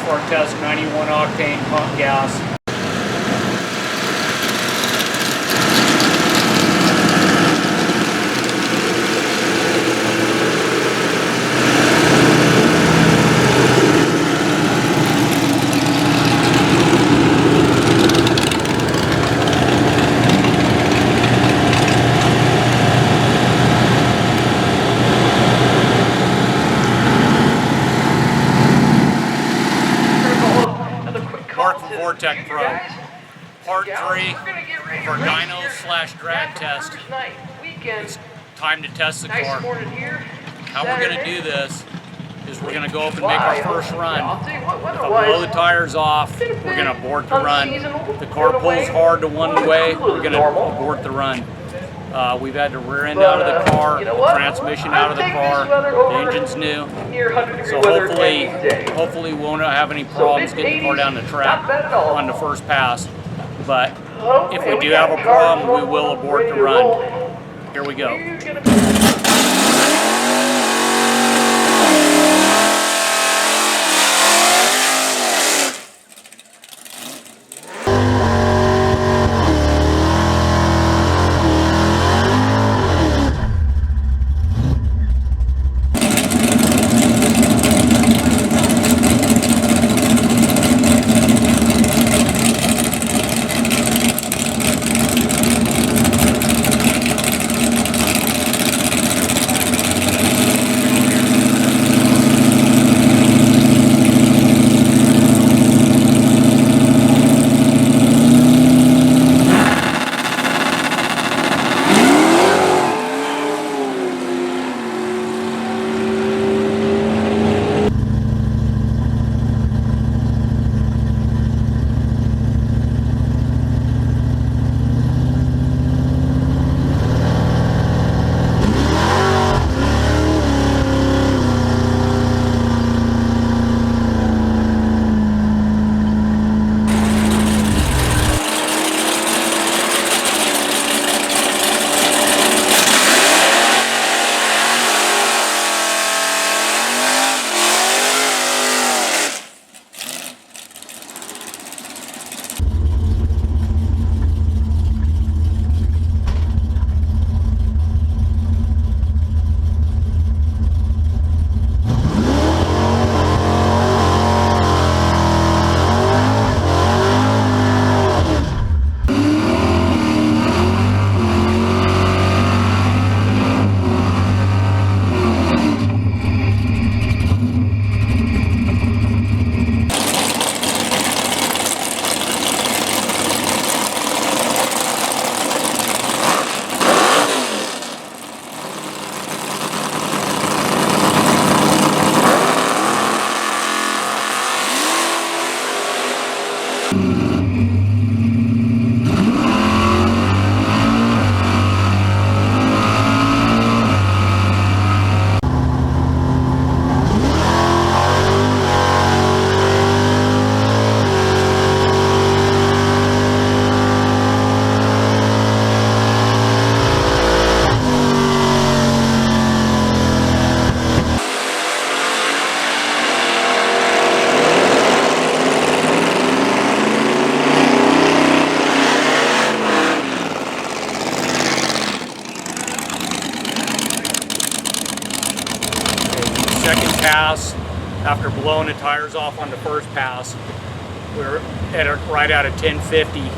for our test 91 octane pump gas. Mark from VortecPro. Part 3 for dyno/drag test. It's time to test the car. How we're going to do this is we're going to go up and make our first run. If I blow the tires off, we're going to abort the run. If the car pulls hard to one way, we're going to abort the run. We've had the rear end out of the car, the transmission out of the car, the engine's new. So hopefully we won't have any problems getting the car down the track on the first pass. But if we do have a problem, we will abort the run. Here we go. Second pass, after blowing the tires off on the first pass, we're right at a 1050.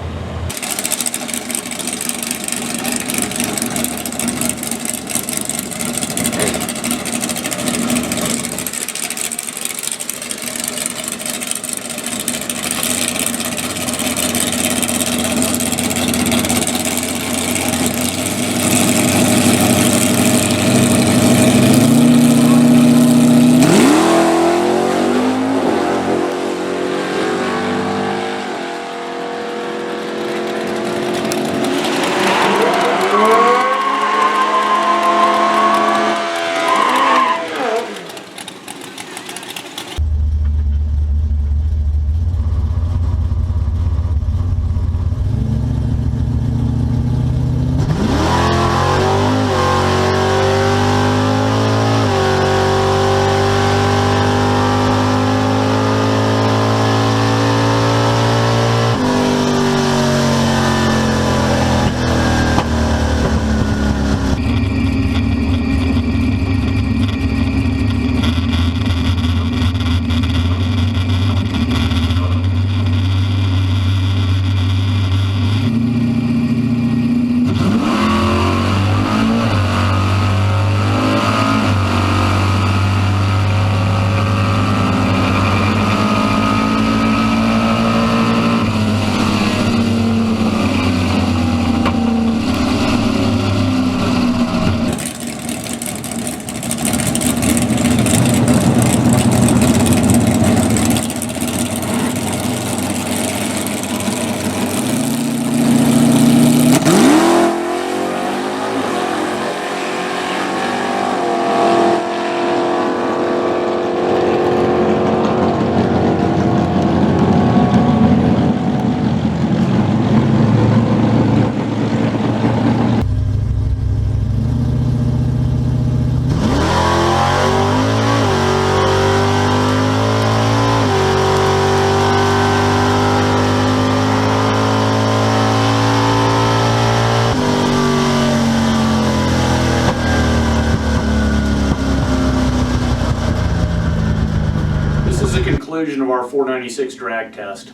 conclusion of our 496 drag test.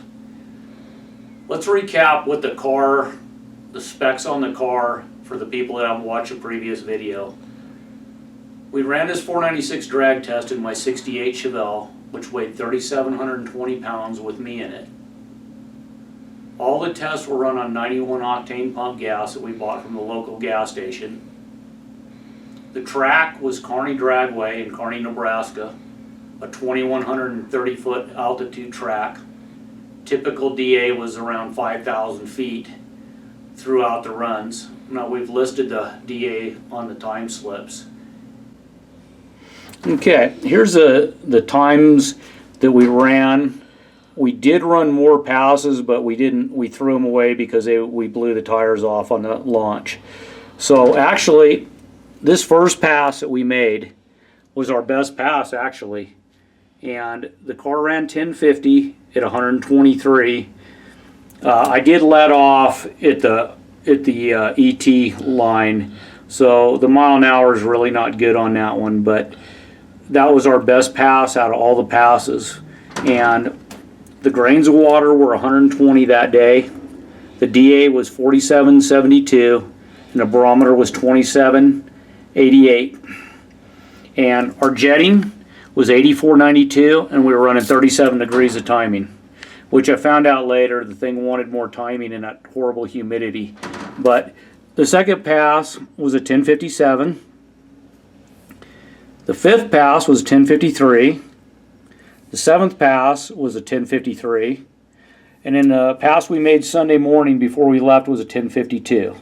Let's recap what the car, the specs on the car for the people that haven't watched a previous video. We ran this 496 drag test in my 68 Chevelle, which weighed 3,720 pounds with me in it. All the tests were run on 91 octane pump gas that we bought from the local gas station. The track was Kearney Dragway in Kearney, Nebraska, a 2,130 foot altitude track. Typical DA was around 5,000 feet throughout the runs. Now we've listed the DA on the time slips. Okay, here's the times that we ran. We did run more passes, but we threw them away because we blew the tires off on the launch. So actually, this first pass that we made was our best pass actually. And the car ran 1050 at 123. I did let off at the ET line, so the mile an hour is really not good on that one, but that was our best pass out of all the passes. And the grains of water were 120 that day. The DA was 47.72, and the barometer was 27.88. And our jetting was 84.92, and we were running 37 degrees of timing, which I found out later the thing wanted more timing in that horrible humidity. But the second pass was a 1057. The fifth pass was 1053. The seventh pass was a 1053. And then the pass we made Sunday morning before we left was a 1052.